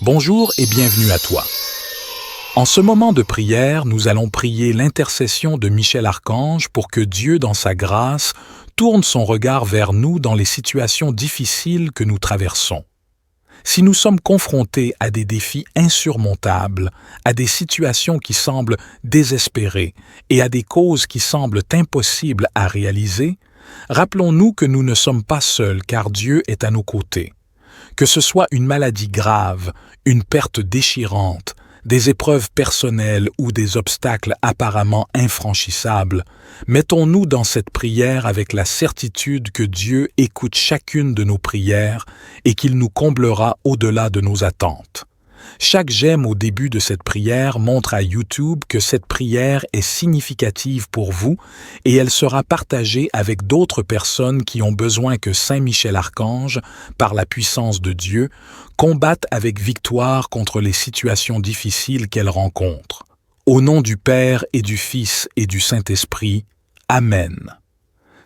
Bonjour et bienvenue à toi. En ce moment de prière, nous allons prier l'intercession de Michel Archange pour que Dieu, dans sa grâce, tourne son regard vers nous dans les situations difficiles que nous traversons. Si nous sommes confrontés à des défis insurmontables, à des situations qui semblent désespérées et à des causes qui semblent impossibles à réaliser, rappelons-nous que nous ne sommes pas seuls car Dieu est à nos côtés. Que ce soit une maladie grave, une perte déchirante, des épreuves personnelles ou des obstacles apparemment infranchissables, mettons-nous dans cette prière avec la certitude que Dieu écoute chacune de nos prières et qu'il nous comblera au-delà de nos attentes. Chaque j'aime au début de cette prière montre à YouTube que cette prière est significative pour vous et elle sera partagée avec d'autres personnes qui ont besoin que Saint Michel Archange, par la puissance de Dieu, combatte avec victoire contre les situations difficiles qu'elles rencontrent. Au nom du Père et du Fils et du Saint-Esprit, Amen.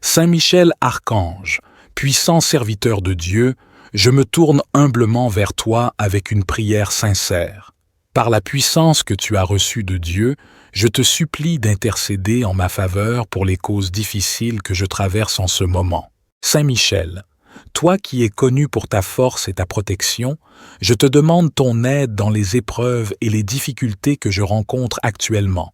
Saint Michel Archange, puissant serviteur de Dieu, je me tourne humblement vers toi avec une prière sincère. Par la puissance que tu as reçue de Dieu, je te supplie d'intercéder en ma faveur pour les causes difficiles que je traverse en ce moment. Saint Michel, toi qui es connu pour ta force et ta protection, je te demande ton aide dans les épreuves et les difficultés que je rencontre actuellement.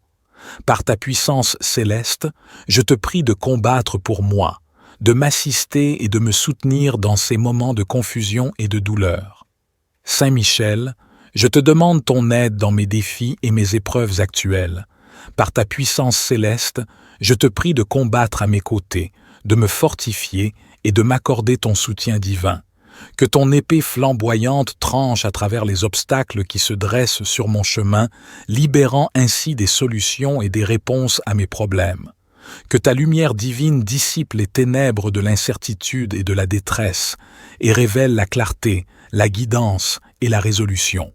Par ta puissance céleste, je te prie de combattre pour moi, de m'assister et de me soutenir dans ces moments de confusion et de douleur. Saint Michel, je te demande ton aide dans mes défis et mes épreuves actuelles. Par ta puissance céleste, je te prie de combattre à mes côtés, de me fortifier et de m'accorder ton soutien divin. Que ton épée flamboyante tranche à travers les obstacles qui se dressent sur mon chemin, libérant ainsi des solutions et des réponses à mes problèmes. Que ta lumière divine dissipe les ténèbres de l'incertitude et de la détresse et révèle la clarté, la guidance et la résolution.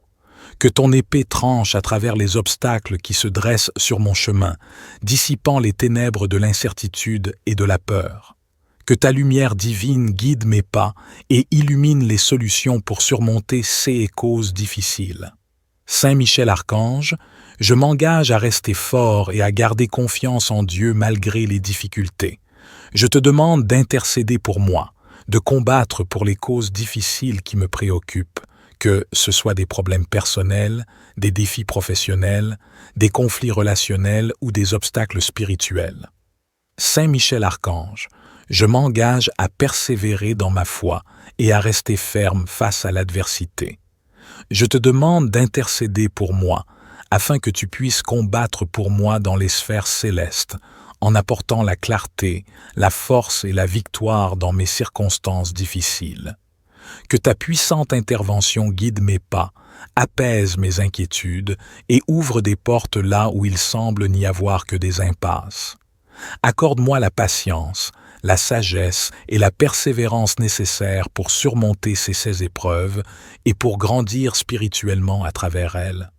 Que ton épée tranche à travers les obstacles qui se dressent sur mon chemin, dissipant les ténèbres de l'incertitude et de la peur. Que ta lumière divine guide mes pas et illumine les solutions pour surmonter ces causes difficiles. Saint Michel Archange, je m'engage à rester fort et à garder confiance en Dieu malgré les difficultés. Je te demande d'intercéder pour moi, de combattre pour les causes difficiles qui me préoccupent, que ce soit des problèmes personnels, des défis professionnels, des conflits relationnels ou des obstacles spirituels. Saint Michel Archange, je m'engage à persévérer dans ma foi et à rester ferme face à l'adversité. Je te demande d'intercéder pour moi, afin que tu puisses combattre pour moi dans les sphères célestes, en apportant la clarté, la force et la victoire dans mes circonstances difficiles. Que ta puissante intervention guide mes pas, apaise mes inquiétudes et ouvre des portes là où il semble n'y avoir que des impasses. Accorde-moi la patience, la sagesse et la persévérance nécessaires pour surmonter ces épreuves et pour grandir spirituellement à travers elles.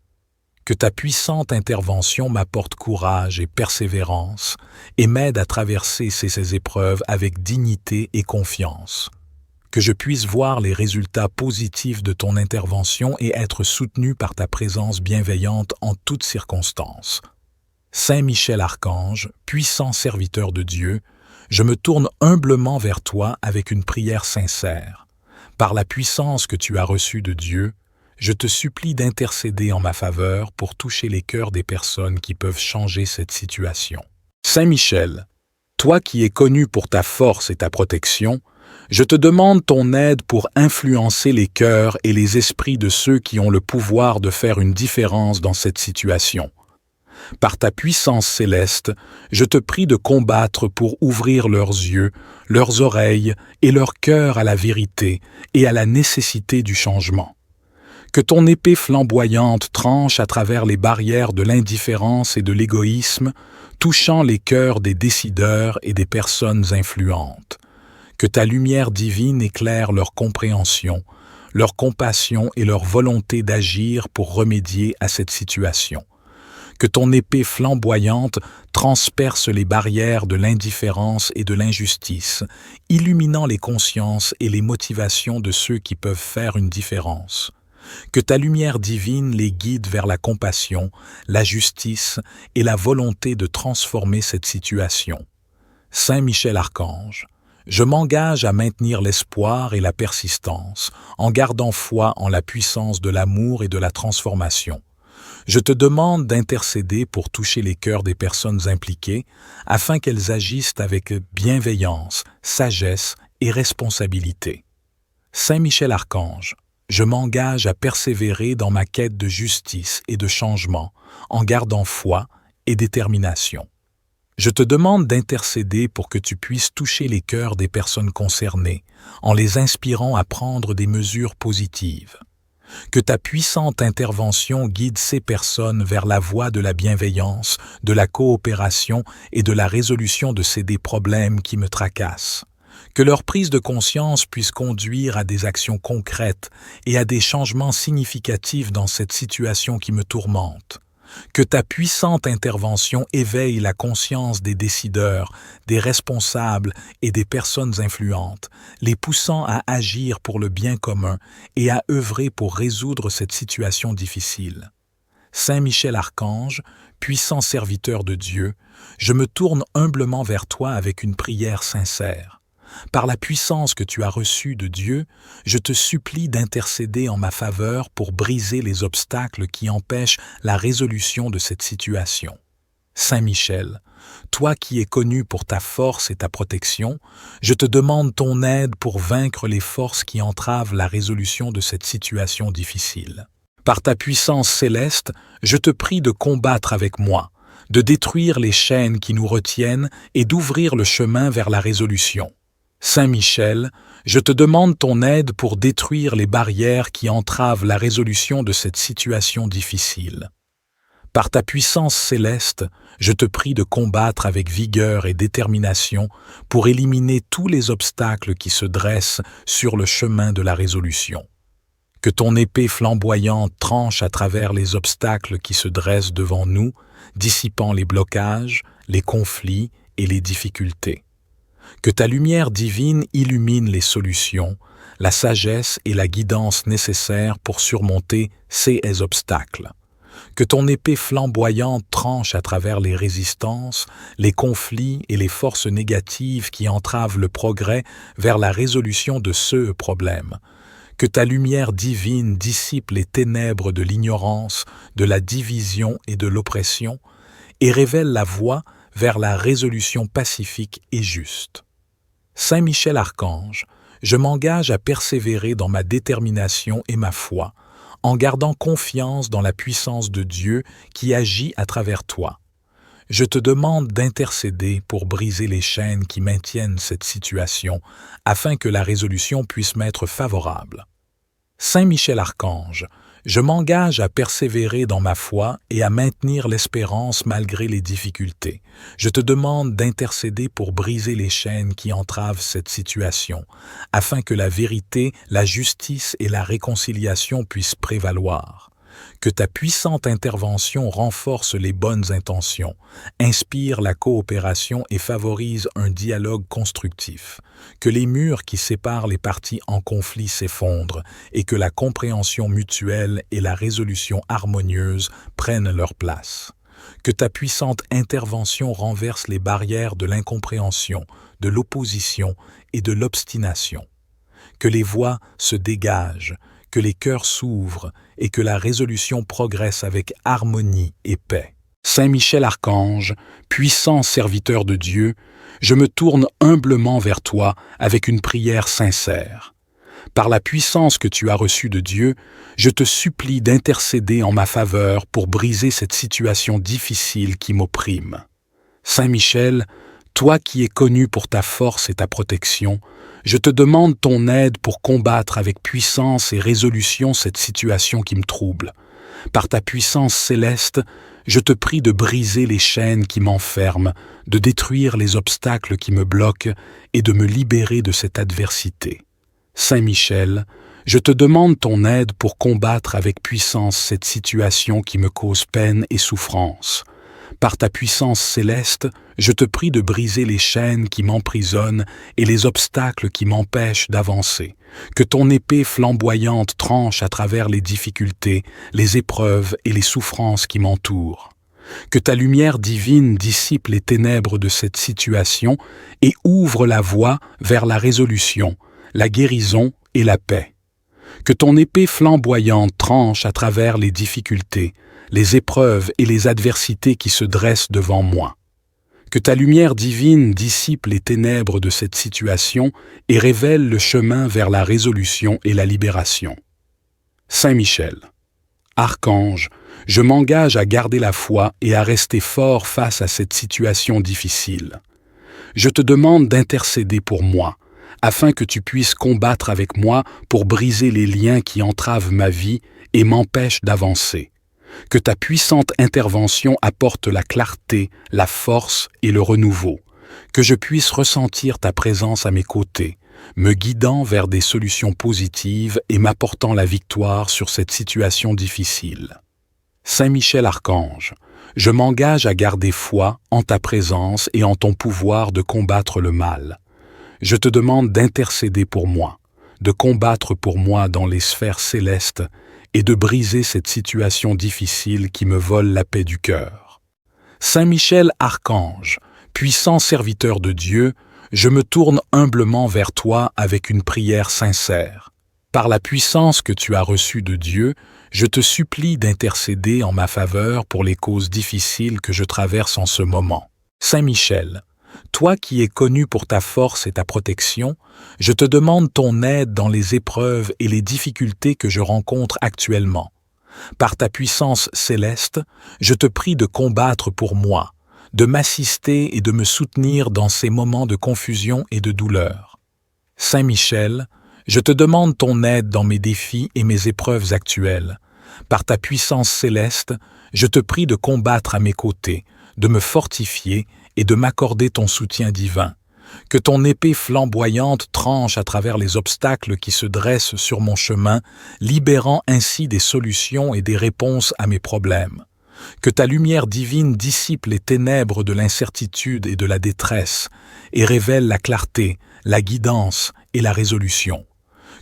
Que ta puissante intervention m'apporte courage et persévérance et m'aide à traverser ces épreuves avec dignité et confiance. Que je puisse voir les résultats positifs de ton intervention et être soutenu par ta présence bienveillante en toutes circonstances. Saint Michel Archange, puissant serviteur de Dieu, je me tourne humblement vers toi avec une prière sincère. Par la puissance que tu as reçue de Dieu, je te supplie d'intercéder en ma faveur pour toucher les cœurs des personnes qui peuvent changer cette situation. Saint Michel, toi qui es connu pour ta force et ta protection, je te demande ton aide pour influencer les cœurs et les esprits de ceux qui ont le pouvoir de faire une différence dans cette situation. Par ta puissance céleste, je te prie de combattre pour ouvrir leurs yeux, leurs oreilles et leur cœur à la vérité et à la nécessité du changement. Que ton épée flamboyante tranche à travers les barrières de l'indifférence et de l'égoïsme, touchant les cœurs des décideurs et des personnes influentes. Que ta lumière divine éclaire leur compréhension, leur compassion et leur volonté d'agir pour remédier à cette situation. Que ton épée flamboyante transperce les barrières de l'indifférence et de l'injustice, illuminant les consciences et les motivations de ceux qui peuvent faire une différence. Que ta lumière divine les guide vers la compassion, la justice et la volonté de transformer cette situation. Saint Michel Archange, je m'engage à maintenir l'espoir et la persistance, en gardant foi en la puissance de l'amour et de la transformation. Je te demande d'intercéder pour toucher les cœurs des personnes impliquées, afin qu'elles agissent avec bienveillance, sagesse et responsabilité. Saint Michel Archange, je m'engage à persévérer dans ma quête de justice et de changement, en gardant foi et détermination. Je te demande d'intercéder pour que tu puisses toucher les cœurs des personnes concernées, en les inspirant à prendre des mesures positives. Que ta puissante intervention guide ces personnes vers la voie de la bienveillance, de la coopération et de la résolution de ces problèmes qui me tracassent. Que leur prise de conscience puisse conduire à des actions concrètes et à des changements significatifs dans cette situation qui me tourmente. Que ta puissante intervention éveille la conscience des décideurs, des responsables et des personnes influentes, les poussant à agir pour le bien commun et à œuvrer pour résoudre cette situation difficile. Saint Michel Archange, puissant serviteur de Dieu, je me tourne humblement vers toi avec une prière sincère. Par la puissance que tu as reçue de Dieu, je te supplie d'intercéder en ma faveur pour briser les obstacles qui empêchent la résolution de cette situation. Saint Michel, toi qui es connu pour ta force et ta protection, je te demande ton aide pour vaincre les forces qui entravent la résolution de cette situation difficile. Par ta puissance céleste, je te prie de combattre avec moi, de détruire les chaînes qui nous retiennent et d'ouvrir le chemin vers la résolution. Saint Michel, je te demande ton aide pour détruire les barrières qui entravent la résolution de cette situation difficile. Par ta puissance céleste, je te prie de combattre avec vigueur et détermination pour éliminer tous les obstacles qui se dressent sur le chemin de la résolution. Que ton épée flamboyante tranche à travers les obstacles qui se dressent devant nous, dissipant les blocages, les conflits et les difficultés. Que ta lumière divine illumine les solutions, la sagesse et la guidance nécessaires pour surmonter ces obstacles. Que ton épée flamboyante tranche à travers les résistances, les conflits et les forces négatives qui entravent le progrès vers la résolution de ce problème. Que ta lumière divine dissipe les ténèbres de l'ignorance, de la division et de l'oppression, et révèle la voie vers la résolution pacifique et juste. Saint Michel Archange, je m'engage à persévérer dans ma détermination et ma foi, en gardant confiance dans la puissance de Dieu qui agit à travers toi. Je te demande d'intercéder pour briser les chaînes qui maintiennent cette situation, afin que la résolution puisse m'être favorable. Saint Michel Archange, je m'engage à persévérer dans ma foi et à maintenir l'espérance malgré les difficultés. Je te demande d'intercéder pour briser les chaînes qui entravent cette situation, afin que la vérité, la justice et la réconciliation puissent prévaloir. Que ta puissante intervention renforce les bonnes intentions, inspire la coopération et favorise un dialogue constructif. Que les murs qui séparent les parties en conflit s'effondrent et que la compréhension mutuelle et la résolution harmonieuse prennent leur place. Que ta puissante intervention renverse les barrières de l'incompréhension, de l'opposition et de l'obstination. Que les voies se dégagent, que les cœurs s'ouvrent et que la résolution progresse avec harmonie et paix. Saint Michel Archange, puissant serviteur de Dieu, je me tourne humblement vers toi avec une prière sincère. Par la puissance que tu as reçue de Dieu, je te supplie d'intercéder en ma faveur pour briser cette situation difficile qui m'opprime. Saint Michel, toi qui es connu pour ta force et ta protection, je te demande ton aide pour combattre avec puissance et résolution cette situation qui me trouble. Par ta puissance céleste, je te prie de briser les chaînes qui m'enferment, de détruire les obstacles qui me bloquent et de me libérer de cette adversité. Saint Michel, je te demande ton aide pour combattre avec puissance cette situation qui me cause peine et souffrance. Par ta puissance céleste, je te prie de briser les chaînes qui m'emprisonnent et les obstacles qui m'empêchent d'avancer. Que ton épée flamboyante tranche à travers les difficultés, les épreuves et les souffrances qui m'entourent. Que ta lumière divine dissipe les ténèbres de cette situation et ouvre la voie vers la résolution, la guérison et la paix. Que ton épée flamboyante tranche à travers les difficultés, les épreuves et les adversités qui se dressent devant moi. Que ta lumière divine dissipe les ténèbres de cette situation et révèle le chemin vers la résolution et la libération. Saint Michel, Archange, je m'engage à garder la foi et à rester fort face à cette situation difficile. Je te demande d'intercéder pour moi, afin que tu puisses combattre avec moi pour briser les liens qui entravent ma vie et m'empêchent d'avancer. Que ta puissante intervention apporte la clarté, la force et le renouveau. Que je puisse ressentir ta présence à mes côtés, me guidant vers des solutions positives et m'apportant la victoire sur cette situation difficile. Saint Michel Archange, je m'engage à garder foi en ta présence et en ton pouvoir de combattre le mal. Je te demande d'intercéder pour moi, de combattre pour moi dans les sphères célestes et de briser cette situation difficile qui me vole la paix du cœur. Saint Michel Archange, puissant serviteur de Dieu, je me tourne humblement vers toi avec une prière sincère. Par la puissance que tu as reçue de Dieu, je te supplie d'intercéder en ma faveur pour les causes difficiles que je traverse en ce moment. Saint Michel, toi qui es connu pour ta force et ta protection, je te demande ton aide dans les épreuves et les difficultés que je rencontre actuellement. Par ta puissance céleste, je te prie de combattre pour moi, de m'assister et de me soutenir dans ces moments de confusion et de douleur. Saint Michel, je te demande ton aide dans mes défis et mes épreuves actuelles. Par ta puissance céleste, je te prie de combattre à mes côtés, de me fortifier et de m'accorder ton soutien divin. Que ton épée flamboyante tranche à travers les obstacles qui se dressent sur mon chemin, libérant ainsi des solutions et des réponses à mes problèmes. Que ta lumière divine dissipe les ténèbres de l'incertitude et de la détresse et révèle la clarté, la guidance et la résolution.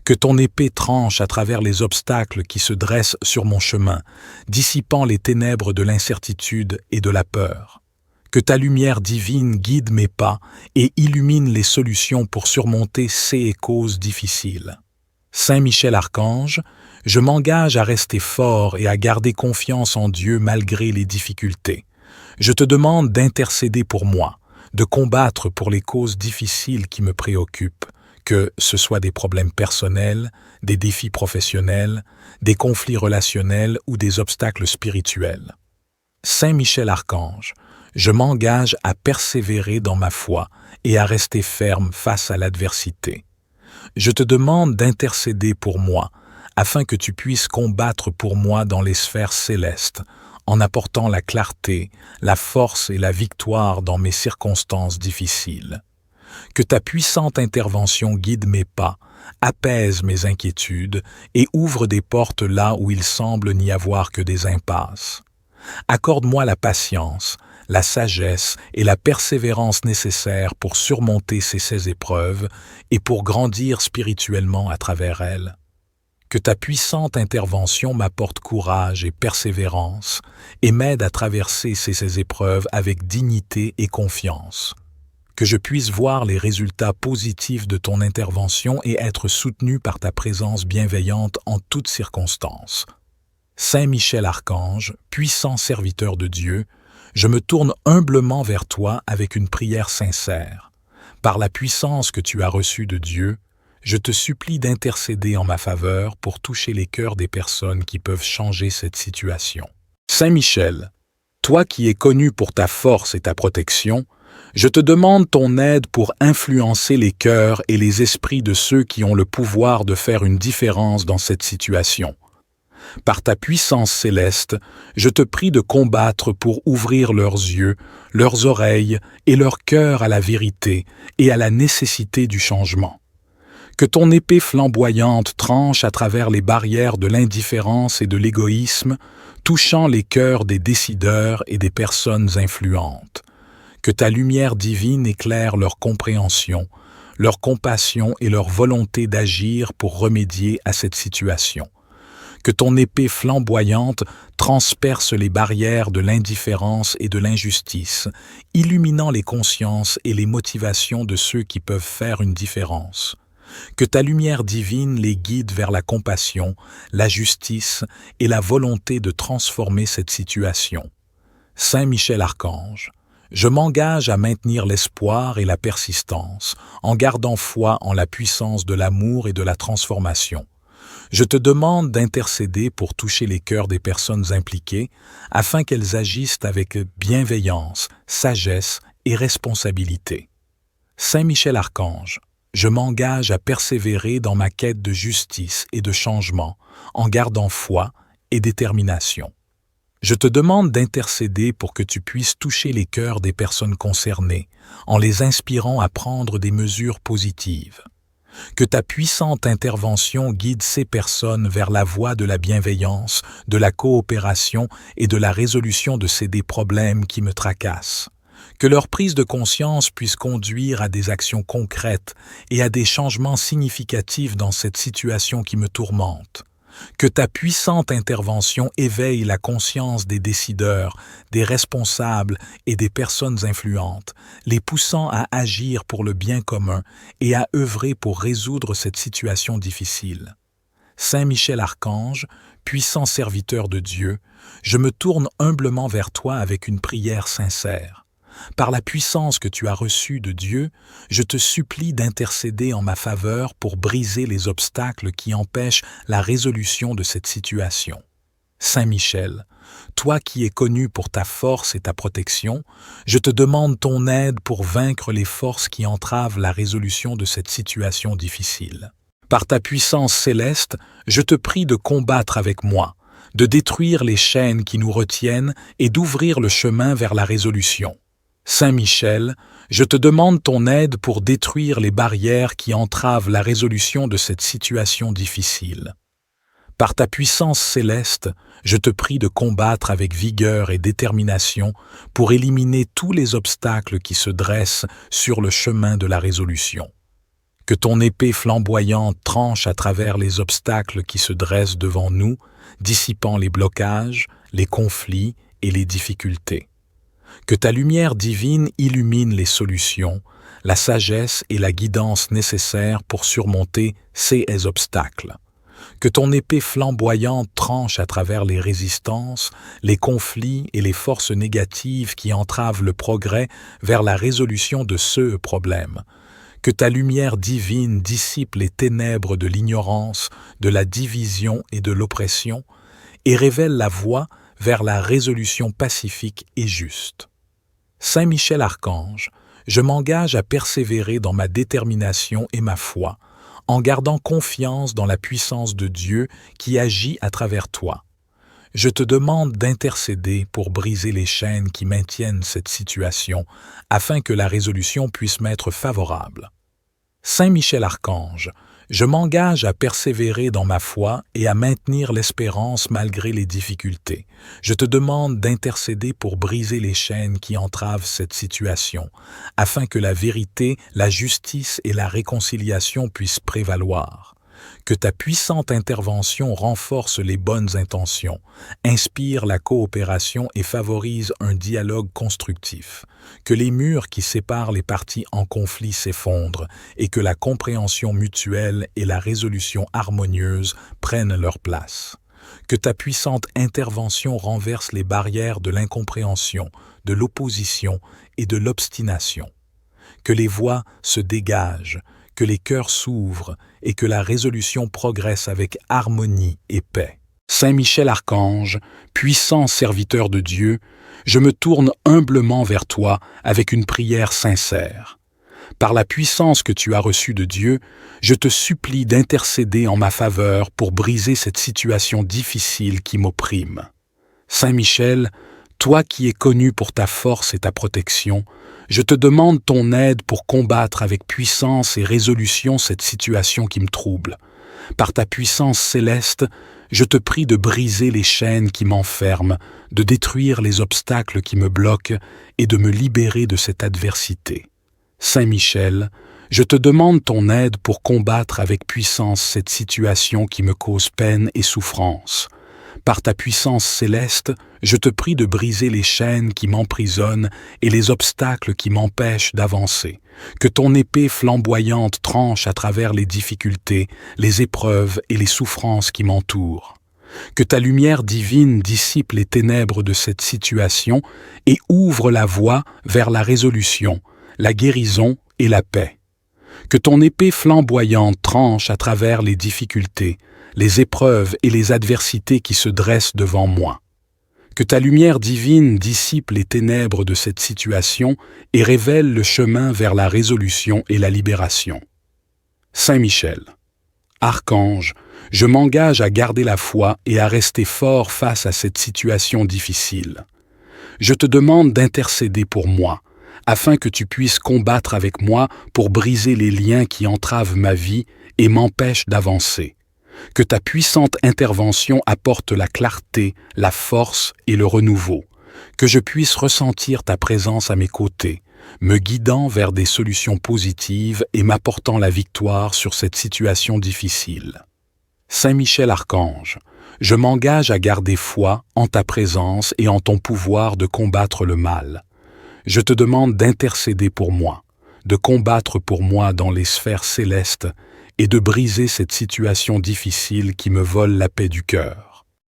Que ton épée tranche à travers les obstacles qui se dressent sur mon chemin, dissipant les ténèbres de l'incertitude et de la peur. Que ta lumière divine guide mes pas et illumine les solutions pour surmonter ces causes difficiles. Saint Michel Archange, je m'engage à rester fort et à garder confiance en Dieu malgré les difficultés. Je te demande d'intercéder pour moi, de combattre pour les causes difficiles qui me préoccupent, que ce soit des problèmes personnels, des défis professionnels, des conflits relationnels ou des obstacles spirituels. Saint Michel Archange, je m'engage à persévérer dans ma foi et à rester ferme face à l'adversité. Je te demande d'intercéder pour moi, afin que tu puisses combattre pour moi dans les sphères célestes, en apportant la clarté, la force et la victoire dans mes circonstances difficiles. Que ta puissante intervention guide mes pas, apaise mes inquiétudes et ouvre des portes là où il semble n'y avoir que des impasses. Accorde-moi la patience, la sagesse et la persévérance nécessaires pour surmonter ces épreuves et pour grandir spirituellement à travers elles. Que ta puissante intervention m'apporte courage et persévérance et m'aide à traverser ces épreuves avec dignité et confiance. Que je puisse voir les résultats positifs de ton intervention et être soutenu par ta présence bienveillante en toutes circonstances. Saint Michel Archange, puissant serviteur de Dieu, je me tourne humblement vers toi avec une prière sincère. Par la puissance que tu as reçue de Dieu, je te supplie d'intercéder en ma faveur pour toucher les cœurs des personnes qui peuvent changer cette situation. Saint Michel, toi qui es connu pour ta force et ta protection, je te demande ton aide pour influencer les cœurs et les esprits de ceux qui ont le pouvoir de faire une différence dans cette situation. Par ta puissance céleste, je te prie de combattre pour ouvrir leurs yeux, leurs oreilles et leur cœur à la vérité et à la nécessité du changement. Que ton épée flamboyante tranche à travers les barrières de l'indifférence et de l'égoïsme, touchant les cœurs des décideurs et des personnes influentes. Que ta lumière divine éclaire leur compréhension, leur compassion et leur volonté d'agir pour remédier à cette situation. Que ton épée flamboyante transperce les barrières de l'indifférence et de l'injustice, illuminant les consciences et les motivations de ceux qui peuvent faire une différence. Que ta lumière divine les guide vers la compassion, la justice et la volonté de transformer cette situation. Saint Michel Archange, je m'engage à maintenir l'espoir et la persistance, en gardant foi en la puissance de l'amour et de la transformation. Je te demande d'intercéder pour toucher les cœurs des personnes impliquées, afin qu'elles agissent avec bienveillance, sagesse et responsabilité. Saint Michel Archange, je m'engage à persévérer dans ma quête de justice et de changement, en gardant foi et détermination. Je te demande d'intercéder pour que tu puisses toucher les cœurs des personnes concernées, en les inspirant à prendre des mesures positives. Que ta puissante intervention guide ces personnes vers la voie de la bienveillance, de la coopération et de la résolution de ces problèmes qui me tracassent. Que leur prise de conscience puisse conduire à des actions concrètes et à des changements significatifs dans cette situation qui me tourmente. Que ta puissante intervention éveille la conscience des décideurs, des responsables et des personnes influentes, les poussant à agir pour le bien commun et à œuvrer pour résoudre cette situation difficile. Saint Michel Archange, puissant serviteur de Dieu, je me tourne humblement vers toi avec une prière sincère. Par la puissance que tu as reçue de Dieu, je te supplie d'intercéder en ma faveur pour briser les obstacles qui empêchent la résolution de cette situation. Saint Michel, toi qui es connu pour ta force et ta protection, je te demande ton aide pour vaincre les forces qui entravent la résolution de cette situation difficile. Par ta puissance céleste, je te prie de combattre avec moi, de détruire les chaînes qui nous retiennent et d'ouvrir le chemin vers la résolution. Saint Michel, je te demande ton aide pour détruire les barrières qui entravent la résolution de cette situation difficile. Par ta puissance céleste, je te prie de combattre avec vigueur et détermination pour éliminer tous les obstacles qui se dressent sur le chemin de la résolution. Que ton épée flamboyante tranche à travers les obstacles qui se dressent devant nous, dissipant les blocages, les conflits et les difficultés. Que ta lumière divine illumine les solutions, la sagesse et la guidance nécessaires pour surmonter ces obstacles. Que ton épée flamboyante tranche à travers les résistances, les conflits et les forces négatives qui entravent le progrès vers la résolution de ce problème. Que ta lumière divine dissipe les ténèbres de l'ignorance, de la division et de l'oppression, et révèle la voie vers la résolution pacifique et juste. Saint Michel Archange, je m'engage à persévérer dans ma détermination et ma foi, en gardant confiance dans la puissance de Dieu qui agit à travers toi. Je te demande d'intercéder pour briser les chaînes qui maintiennent cette situation, afin que la résolution puisse m'être favorable. Saint Michel Archange, je m'engage à persévérer dans ma foi et à maintenir l'espérance malgré les difficultés. Je te demande d'intercéder pour briser les chaînes qui entravent cette situation, afin que la vérité, la justice et la réconciliation puissent prévaloir. Que ta puissante intervention renforce les bonnes intentions, inspire la coopération et favorise un dialogue constructif. Que les murs qui séparent les parties en conflit s'effondrent et que la compréhension mutuelle et la résolution harmonieuse prennent leur place. Que ta puissante intervention renverse les barrières de l'incompréhension, de l'opposition et de l'obstination. Que les voies se dégagent, que les cœurs s'ouvrent et que la résolution progresse avec harmonie et paix. Saint Michel Archange, puissant serviteur de Dieu, je me tourne humblement vers toi avec une prière sincère. Par la puissance que tu as reçue de Dieu, je te supplie d'intercéder en ma faveur pour briser cette situation difficile qui m'opprime. Saint Michel, Toi qui es connu pour ta force et ta protection, je te demande ton aide pour combattre avec puissance et résolution cette situation qui me trouble. Par ta puissance céleste, je te prie de briser les chaînes qui m'enferment, de détruire les obstacles qui me bloquent et de me libérer de cette adversité. Saint Michel, je te demande ton aide pour combattre avec puissance cette situation qui me cause peine et souffrance. Par ta puissance céleste, je te prie de briser les chaînes qui m'emprisonnent et les obstacles qui m'empêchent d'avancer. Que ton épée flamboyante tranche à travers les difficultés, les épreuves et les souffrances qui m'entourent. Que ta lumière divine dissipe les ténèbres de cette situation et ouvre la voie vers la résolution, la guérison et la paix. Que ton épée flamboyante tranche à travers les difficultés, les épreuves et les adversités qui se dressent devant moi. Que ta lumière divine dissipe les ténèbres de cette situation et révèle le chemin vers la résolution et la libération. Saint Michel, Archange, je m'engage à garder la foi et à rester fort face à cette situation difficile. Je te demande d'intercéder pour moi, afin que tu puisses combattre avec moi pour briser les liens qui entravent ma vie et m'empêchent d'avancer. Que ta puissante intervention apporte la clarté, la force et le renouveau. Que je puisse ressentir ta présence à mes côtés, me guidant vers des solutions positives et m'apportant la victoire sur cette situation difficile. Saint Michel Archange, je m'engage à garder foi en ta présence et en ton pouvoir de combattre le mal. Je te demande d'intercéder pour moi, de combattre pour moi dans les sphères célestes et de briser cette situation difficile qui me vole la paix du cœur.